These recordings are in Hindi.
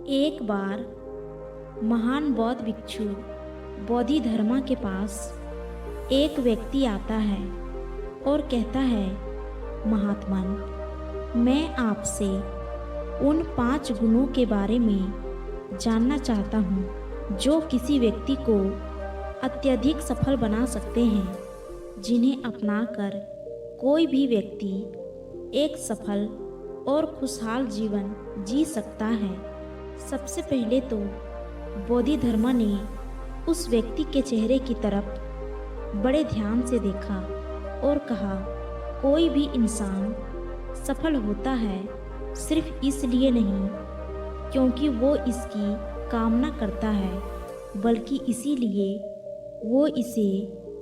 एक बार महान बौद्ध भिक्षु बोधि धर्मा के पास एक व्यक्ति आता है और कहता है, महात्मन, मैं आपसे उन 5 गुणों के बारे में जानना चाहता हूँ जो किसी व्यक्ति को अत्यधिक सफल बना सकते हैं, जिन्हें अपनाकर कोई भी व्यक्ति एक सफल और खुशहाल जीवन जी सकता है। सबसे पहले तो बोधि धर्मा ने उस व्यक्ति के चेहरे की तरफ बड़े ध्यान से देखा और कहा, कोई भी इंसान सफल होता है सिर्फ इसलिए नहीं क्योंकि वो इसकी कामना करता है, बल्कि इसीलिए वो इसे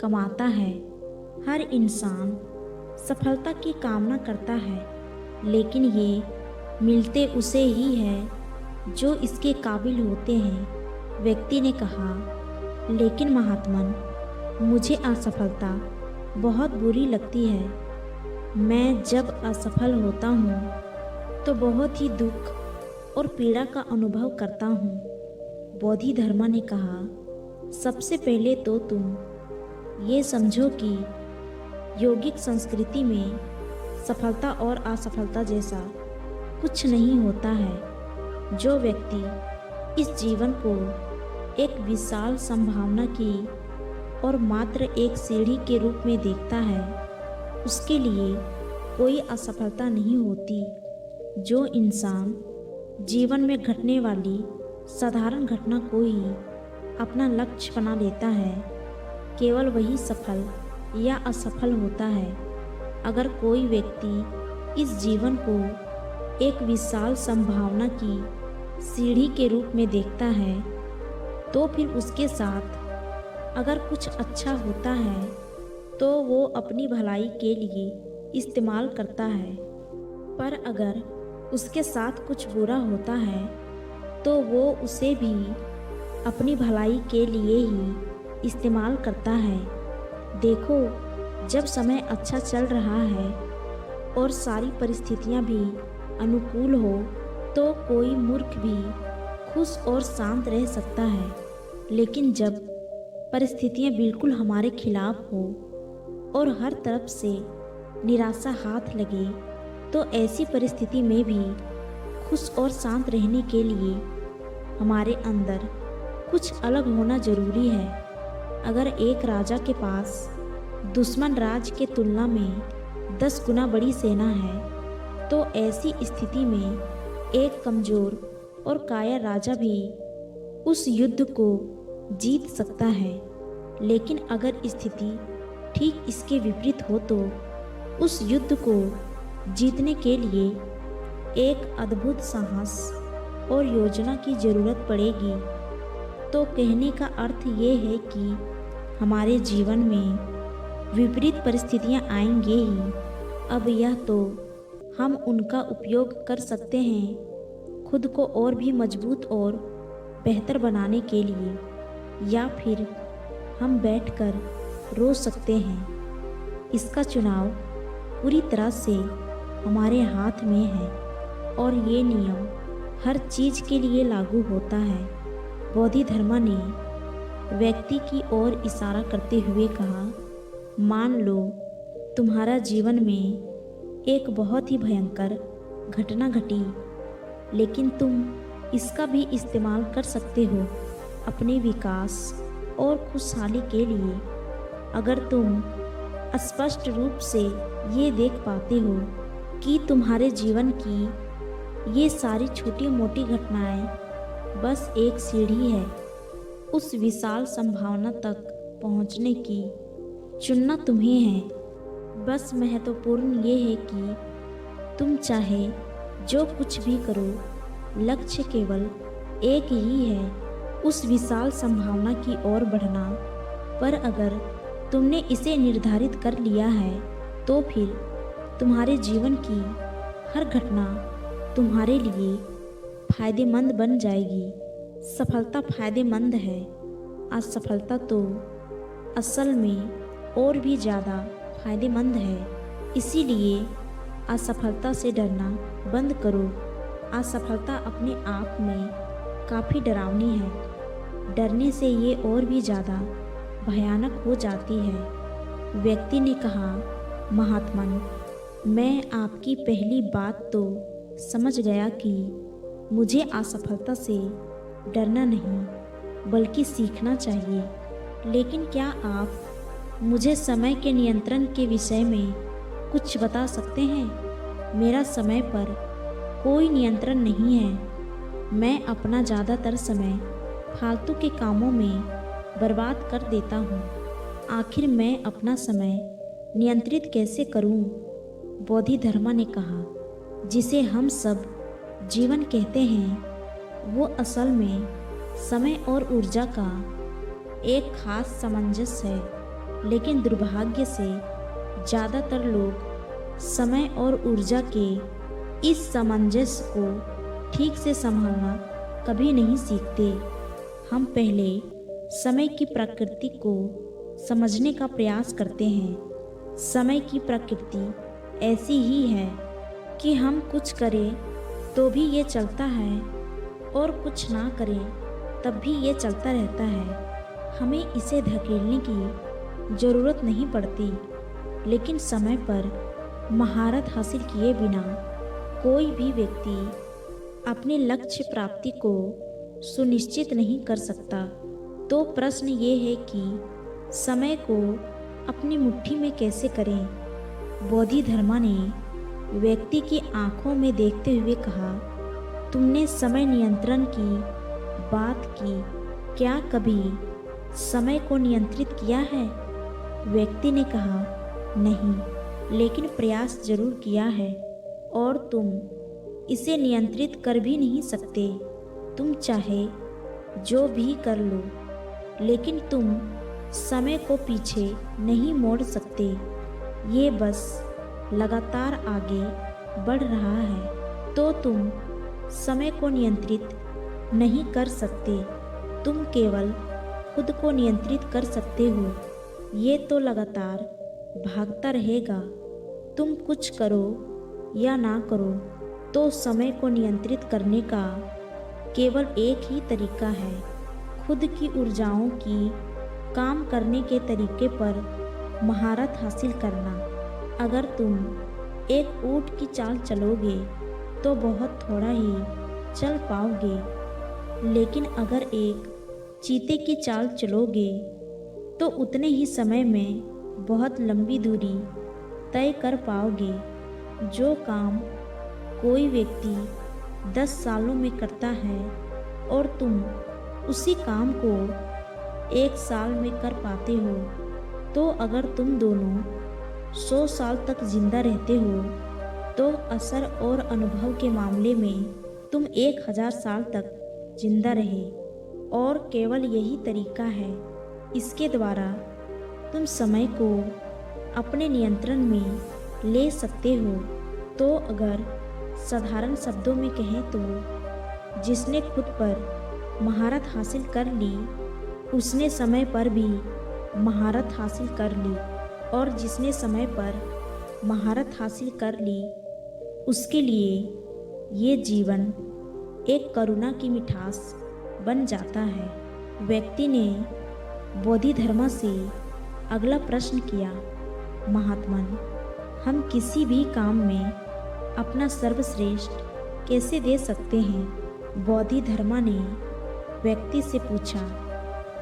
कमाता है। हर इंसान सफलता की कामना करता है, लेकिन ये मिलते उसे ही है जो इसके काबिल होते हैं। व्यक्ति ने कहा, लेकिन महात्मन, मुझे असफलता बहुत बुरी लगती है। मैं जब असफल होता हूँ तो बहुत ही दुख और पीड़ा का अनुभव करता हूँ। बोधि धर्मा ने कहा, सबसे पहले तो तुम ये समझो कि योगिक संस्कृति में सफलता और असफलता जैसा कुछ नहीं होता है। जो व्यक्ति इस जीवन को एक विशाल संभावना की और मात्र एक सीढ़ी के रूप में देखता है, उसके लिए कोई असफलता नहीं होती। जो इंसान जीवन में घटने वाली साधारण घटना को ही अपना लक्ष्य बना लेता है, केवल वही सफल या असफल होता है। अगर कोई व्यक्ति इस जीवन को एक विशाल संभावना की सीढ़ी के रूप में देखता है, तो फिर उसके साथ अगर कुछ अच्छा होता है तो वो अपनी भलाई के लिए इस्तेमाल करता है, पर अगर उसके साथ कुछ बुरा होता है तो वो उसे भी अपनी भलाई के लिए ही इस्तेमाल करता है। देखो, जब समय अच्छा चल रहा है और सारी परिस्थितियां भी अनुकूल हो तो कोई मूर्ख भी खुश और शांत रह सकता है, लेकिन जब परिस्थितियां बिल्कुल हमारे खिलाफ हो और हर तरफ से निराशा हाथ लगे तो ऐसी परिस्थिति में भी खुश और शांत रहने के लिए हमारे अंदर कुछ अलग होना जरूरी है। अगर एक राजा के पास दुश्मन राज के तुलना में 10 गुना बड़ी सेना है, तो ऐसी स्थिति में एक कमजोर और कायर राजा भी उस युद्ध को जीत सकता है। लेकिन अगर स्थिति ठीक इसके विपरीत हो तो उस युद्ध को जीतने के लिए एक अद्भुत साहस और योजना की जरूरत पड़ेगी। तो कहने का अर्थ ये है कि हमारे जीवन में विपरीत परिस्थितियां आएंगे ही। अब यह तो हम उनका उपयोग कर सकते हैं खुद को और भी मजबूत और बेहतर बनाने के लिए, या फिर हम बैठकर रो सकते हैं। इसका चुनाव पूरी तरह से हमारे हाथ में है और ये नियम हर चीज़ के लिए लागू होता है। बोधि धर्मा ने व्यक्ति की ओर इशारा करते हुए कहा, मान लो तुम्हारा जीवन में एक बहुत ही भयंकर घटना घटी, लेकिन तुम इसका भी इस्तेमाल कर सकते हो अपने विकास और खुशहाली के लिए। अगर तुम स्पष्ट रूप से ये देख पाते हो कि तुम्हारे जीवन की ये सारी छोटी मोटी घटनाएं बस एक सीढ़ी है उस विशाल संभावना तक पहुंचने की, चुनना तुम्हें है। बस महत्वपूर्ण ये है कि तुम चाहे जो कुछ भी करो, लक्ष्य केवल एक ही है, उस विशाल संभावना की ओर बढ़ना। पर अगर तुमने इसे निर्धारित कर लिया है तो फिर तुम्हारे जीवन की हर घटना तुम्हारे लिए फायदेमंद बन जाएगी। सफलता फायदेमंद है, असफलता तो असल में और भी ज़्यादा फायदेमंद है। इसीलिए असफलता से डरना बंद करो। असफलता अपने आप में काफ़ी डरावनी है। डरने से ये और भी ज़्यादा भयानक हो जाती है। व्यक्ति ने कहा, महात्मन, मैं आपकी पहली बात तो समझ गया कि मुझे असफलता से डरना नहीं बल्कि सीखना चाहिए। लेकिन क्या आप मुझे समय के नियंत्रण के विषय में कुछ बता सकते हैं? मेरा समय पर कोई नियंत्रण नहीं है। मैं अपना ज़्यादातर समय फालतू के कामों में बर्बाद कर देता हूँ। आखिर मैं अपना समय नियंत्रित कैसे करूँ? बोधिधर्मा ने कहा, जिसे हम सब जीवन कहते हैं वो असल में समय और ऊर्जा का एक खास सामंजस्य है। लेकिन दुर्भाग्य से ज़्यादातर लोग समय और ऊर्जा के इस सामंजस्य को ठीक से संभालना कभी नहीं सीखते। हम पहले समय की प्रकृति को समझने का प्रयास करते हैं। समय की प्रकृति ऐसी ही है कि हम कुछ करें तो भी ये चलता है और कुछ ना करें तब भी ये चलता रहता है। हमें इसे धकेलने की ज़रूरत नहीं पड़ती। लेकिन समय पर महारत हासिल किए बिना कोई भी व्यक्ति अपने लक्ष्य प्राप्ति को सुनिश्चित नहीं कर सकता। तो प्रश्न ये है कि समय को अपनी मुट्ठी में कैसे करें? बोधिधर्मा ने व्यक्ति की आंखों में देखते हुए कहा, तुमने समय नियंत्रण की बात की, क्या कभी समय को नियंत्रित किया है? व्यक्ति ने कहा, नहीं, लेकिन प्रयास जरूर किया है। और तुम इसे नियंत्रित कर भी नहीं सकते। तुम चाहे जो भी कर लो, लेकिन तुम समय को पीछे नहीं मोड़ सकते। ये बस लगातार आगे बढ़ रहा है। तो तुम समय को नियंत्रित नहीं कर सकते। तुम केवल खुद को नियंत्रित कर सकते हो। ये तो लगातार भागता रहेगा। तुम कुछ करो या ना करो, तो समय को नियंत्रित करने का केवल एक ही तरीका है, खुद की ऊर्जाओं की काम करने के तरीके पर महारत हासिल करना। अगर तुम एक ऊंट की चाल चलोगे तो बहुत थोड़ा ही चल पाओगे, लेकिन अगर एक चीते की चाल चलोगे तो उतने ही समय में बहुत लंबी दूरी तय कर पाओगे। जो काम कोई व्यक्ति 10 सालों में करता है और तुम उसी काम को 1 साल में कर पाते हो, तो अगर तुम दोनों 100 साल तक जिंदा रहते हो तो असर और अनुभव के मामले में तुम 1000 साल तक जिंदा रहे। और केवल यही तरीका है, इसके द्वारा तुम समय को अपने नियंत्रण में ले सकते हो। तो अगर साधारण शब्दों में कहें तो जिसने खुद पर महारत हासिल कर ली उसने समय पर भी महारत हासिल कर ली, और जिसने समय पर महारत हासिल कर ली उसके लिए ये जीवन एक करुणा की मिठास बन जाता है। व्यक्ति ने बोधिधर्मा से अगला प्रश्न किया, महात्मन, हम किसी भी काम में अपना सर्वश्रेष्ठ कैसे दे सकते हैं? बोधिधर्मा ने व्यक्ति से पूछा,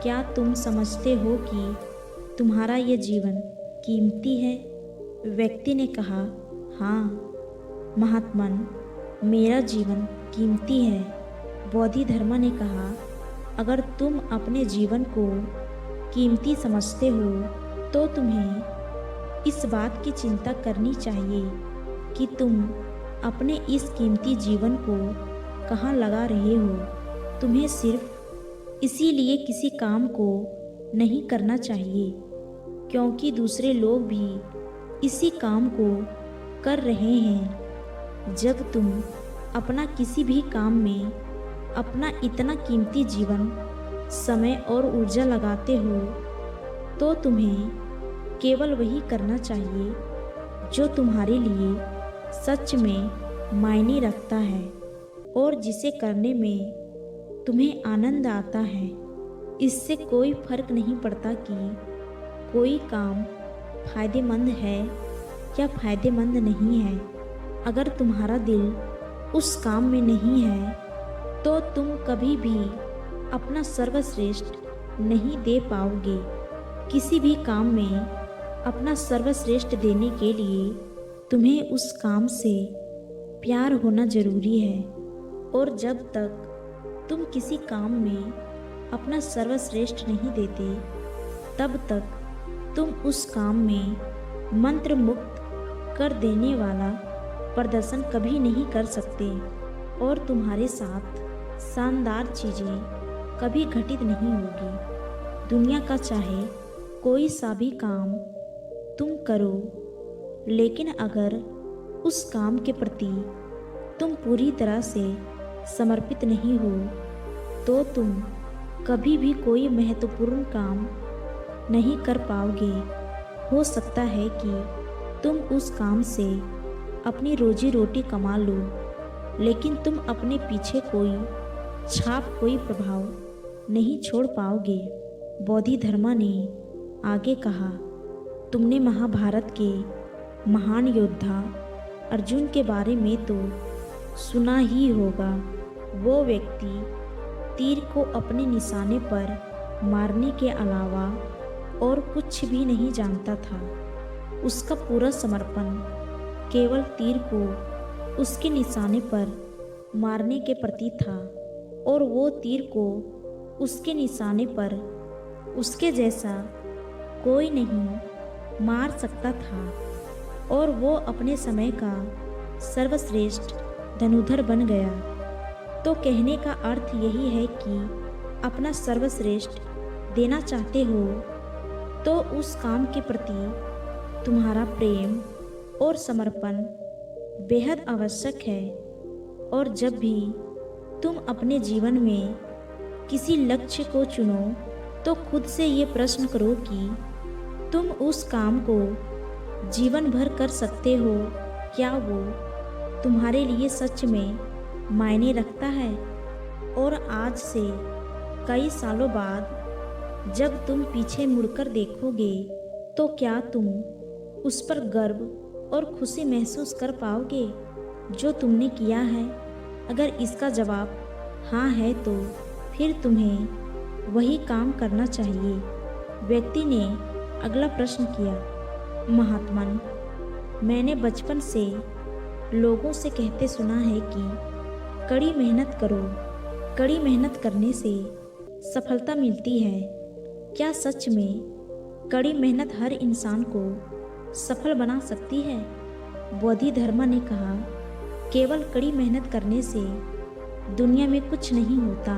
क्या तुम समझते हो कि तुम्हारा ये जीवन कीमती है? व्यक्ति ने कहा, हाँ महात्मन, मेरा जीवन कीमती है। बोधिधर्मा ने कहा, अगर तुम अपने जीवन को कीमती समझते हो तो तुम्हें इस बात की चिंता करनी चाहिए कि तुम अपने इस कीमती जीवन को कहाँ लगा रहे हो। तुम्हें सिर्फ इसीलिए किसी काम को नहीं करना चाहिए क्योंकि दूसरे लोग भी इसी काम को कर रहे हैं। जब तुम अपना किसी भी काम में अपना इतना कीमती जीवन, समय और ऊर्जा लगाते हो तो तुम्हें केवल वही करना चाहिए जो तुम्हारे लिए सच में मायने रखता है और जिसे करने में तुम्हें आनंद आता है। इससे कोई फर्क नहीं पड़ता कि कोई काम फायदेमंद है या फायदेमंद नहीं है। अगर तुम्हारा दिल उस काम में नहीं है तो तुम कभी भी अपना सर्वश्रेष्ठ नहीं दे पाओगे। किसी भी काम में अपना सर्वश्रेष्ठ देने के लिए तुम्हें उस काम से प्यार होना जरूरी है। और जब तक तुम किसी काम में अपना सर्वश्रेष्ठ नहीं देते तब तक तुम उस काम में मंत्र मुक्त कर देने वाला प्रदर्शन कभी नहीं कर सकते और तुम्हारे साथ शानदार चीज़ें कभी घटित नहीं होगी। दुनिया का चाहे कोई सा भी काम तुम करो, लेकिन अगर उस काम के प्रति तुम पूरी तरह से समर्पित नहीं हो तो तुम कभी भी कोई महत्वपूर्ण काम नहीं कर पाओगे। हो सकता है कि तुम उस काम से अपनी रोजी रोटी कमा लो, लेकिन तुम अपने पीछे कोई छाप, कोई प्रभाव नहीं छोड़ पाओगे। बोधिधर्मा ने आगे कहा, तुमने महाभारत के महान योद्धा अर्जुन के बारे में तो सुना ही होगा। वो व्यक्ति तीर को अपने निशाने पर मारने के अलावा और कुछ भी नहीं जानता था। उसका पूरा समर्पण केवल तीर को उसके निशाने पर मारने के प्रति था और वो तीर को उसके निशाने पर उसके जैसा कोई नहीं मार सकता था और वो अपने समय का सर्वश्रेष्ठ धनुधर बन गया। तो कहने का अर्थ यही है कि अपना सर्वश्रेष्ठ देना चाहते हो तो उस काम के प्रति तुम्हारा प्रेम और समर्पण बेहद आवश्यक है। और जब भी तुम अपने जीवन में किसी लक्ष्य को चुनो तो खुद से ये प्रश्न करो कि तुम उस काम को जीवन भर कर सकते हो। क्या वो तुम्हारे लिए सच में मायने रखता है? और आज से कई सालों बाद जब तुम पीछे मुड़कर देखोगे तो क्या तुम उस पर गर्व और खुशी महसूस कर पाओगे जो तुमने किया है? अगर इसका जवाब हाँ है तो फिर तुम्हें वही काम करना चाहिए। व्यक्ति ने अगला प्रश्न किया, महात्मन, मैंने बचपन से लोगों से कहते सुना है कि कड़ी मेहनत करो, कड़ी मेहनत करने से सफलता मिलती है। क्या सच में कड़ी मेहनत हर इंसान को सफल बना सकती है? बोधिधर्मा ने कहा, केवल कड़ी मेहनत करने से दुनिया में कुछ नहीं होता।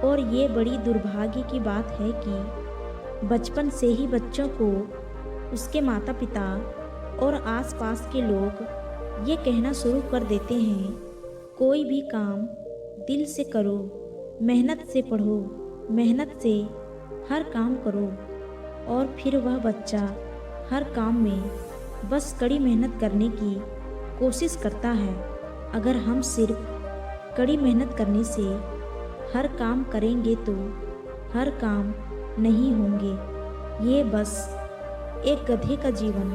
और ये बड़ी दुर्भाग्य की बात है कि बचपन से ही बच्चों को उसके माता पिता और आसपास के लोग ये कहना शुरू कर देते हैं, कोई भी काम दिल से करो, मेहनत से पढ़ो, मेहनत से हर काम करो। और फिर वह बच्चा हर काम में बस कड़ी मेहनत करने की कोशिश करता है। अगर हम सिर्फ कड़ी मेहनत करने से हर काम करेंगे तो हर काम नहीं होंगे। ये बस एक गधे का जीवन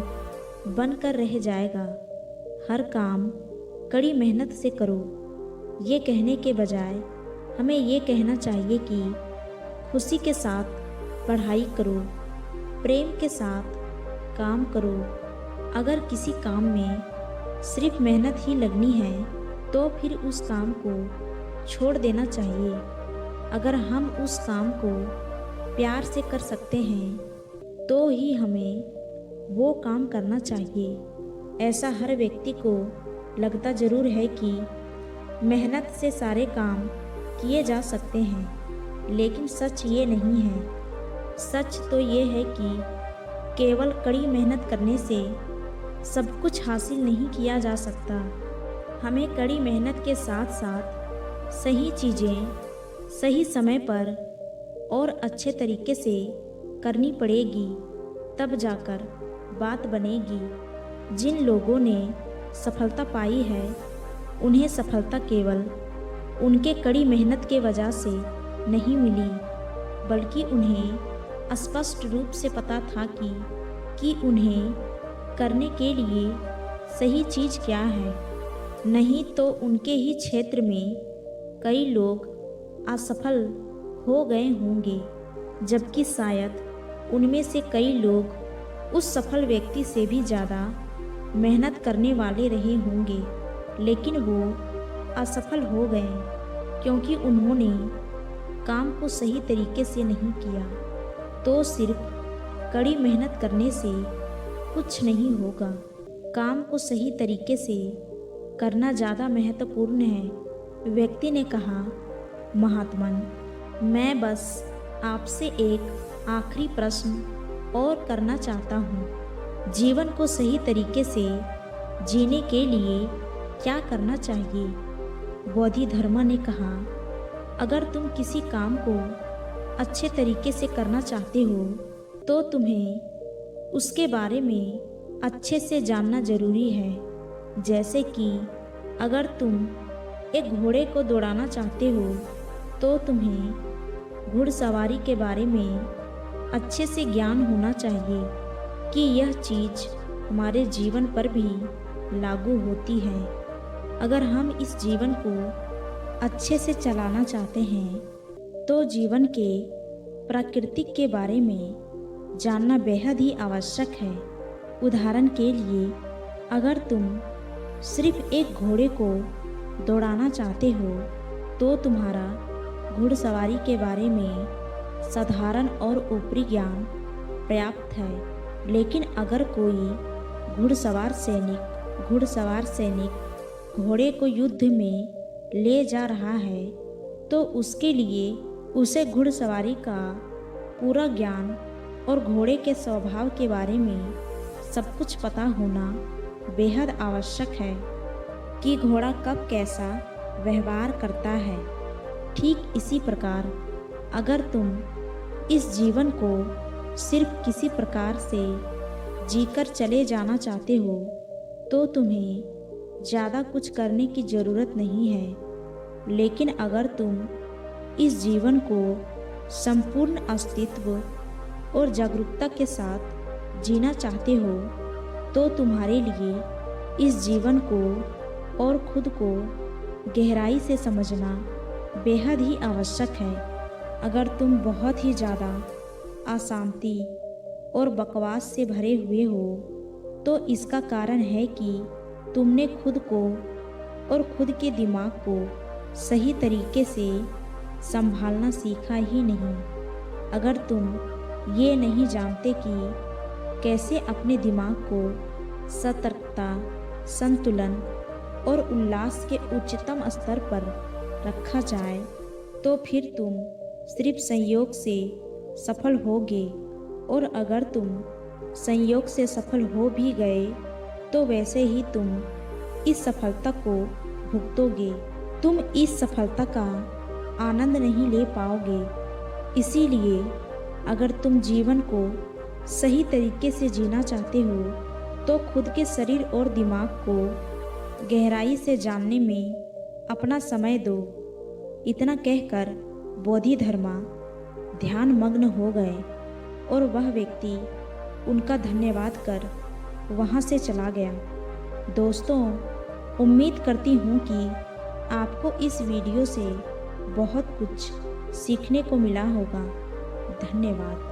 बनकर रह जाएगा। हर काम कड़ी मेहनत से करो, ये कहने के बजाय हमें ये कहना चाहिए कि खुशी के साथ पढ़ाई करो, प्रेम के साथ काम करो। अगर किसी काम में सिर्फ मेहनत ही लगनी है तो फिर उस काम को छोड़ देना चाहिए। अगर हम उस काम को प्यार से कर सकते हैं तो ही हमें वो काम करना चाहिए। ऐसा हर व्यक्ति को लगता ज़रूर है कि मेहनत से सारे काम किए जा सकते हैं, लेकिन सच ये नहीं है। सच तो ये है कि केवल कड़ी मेहनत करने से सब कुछ हासिल नहीं किया जा सकता। हमें कड़ी मेहनत के साथ साथ सही चीज़ें सही समय पर और अच्छे तरीके से करनी पड़ेगी, तब जाकर बात बनेगी। जिन लोगों ने सफलता पाई है उन्हें सफलता केवल उनके कड़ी मेहनत के वजह से नहीं मिली, बल्कि उन्हें स्पष्ट रूप से पता था कि उन्हें करने के लिए सही चीज़ क्या है। नहीं तो उनके ही क्षेत्र में कई लोग असफल हो गए होंगे, जबकि शायद उनमें से कई लोग उस सफल व्यक्ति से भी ज़्यादा मेहनत करने वाले रहे होंगे, लेकिन वो असफल हो गए क्योंकि उन्होंने काम को सही तरीके से नहीं किया। तो सिर्फ कड़ी मेहनत करने से कुछ नहीं होगा, काम को सही तरीके से करना ज़्यादा महत्वपूर्ण है। व्यक्ति ने कहा, महात्मन, मैं बस आपसे एक आखिरी प्रश्न और करना चाहता हूँ। जीवन को सही तरीके से जीने के लिए क्या करना चाहिए? बोधिधर्मा ने कहा, अगर तुम किसी काम को अच्छे तरीके से करना चाहते हो तो तुम्हें उसके बारे में अच्छे से जानना ज़रूरी है। जैसे कि अगर तुम एक घोड़े को दौड़ाना चाहते हो तो तुम्हें घुड़सवारी के बारे में अच्छे से ज्ञान होना चाहिए कि यह चीज़ हमारे जीवन पर भी लागू होती है। अगर हम इस जीवन को अच्छे से चलाना चाहते हैं तो जीवन के प्राकृतिक के बारे में जानना बेहद ही आवश्यक है। उदाहरण के लिए, अगर तुम सिर्फ एक घोड़े को दौड़ाना चाहते हो तो तुम्हारा घुड़सवारी के बारे में साधारण और ऊपरी ज्ञान पर्याप्त है। लेकिन अगर कोई घुड़सवार सैनिक घोड़े को युद्ध में ले जा रहा है तो उसके लिए उसे घुड़सवारी का पूरा ज्ञान और घोड़े के स्वभाव के बारे में सब कुछ पता होना बेहद आवश्यक है कि घोड़ा कब कैसा व्यवहार करता है। ठीक इसी प्रकार अगर तुम इस जीवन को सिर्फ किसी प्रकार से जीकर चले जाना चाहते हो तो तुम्हें ज़्यादा कुछ करने की ज़रूरत नहीं है। लेकिन अगर तुम इस जीवन को संपूर्ण अस्तित्व और जागरूकता के साथ जीना चाहते हो तो तुम्हारे लिए इस जीवन को और खुद को गहराई से समझना बेहद ही आवश्यक है। अगर तुम बहुत ही ज़्यादा अशांति और बकवास से भरे हुए हो तो इसका कारण है कि तुमने खुद को और खुद के दिमाग को सही तरीके से संभालना सीखा ही नहीं। अगर तुम ये नहीं जानते कि कैसे अपने दिमाग को सतर्कता, संतुलन और उल्लास के उच्चतम स्तर पर रखा जाए तो फिर तुम सिर्फ संयोग से सफल होगे, और अगर तुम संयोग से सफल हो भी गए तो वैसे ही तुम इस सफलता को भुगतोगे। तुम इस सफलता का आनंद नहीं ले पाओगे। इसीलिए अगर तुम जीवन को सही तरीके से जीना चाहते हो तो खुद के शरीर और दिमाग को गहराई से जानने में अपना समय दो। इतना कहकर बोधिधर्मा ध्यान मग्न हो गए और वह व्यक्ति उनका धन्यवाद कर वहाँ से चला गया। दोस्तों, उम्मीद करती हूँ कि आपको इस वीडियो से बहुत कुछ सीखने को मिला होगा। धन्यवाद।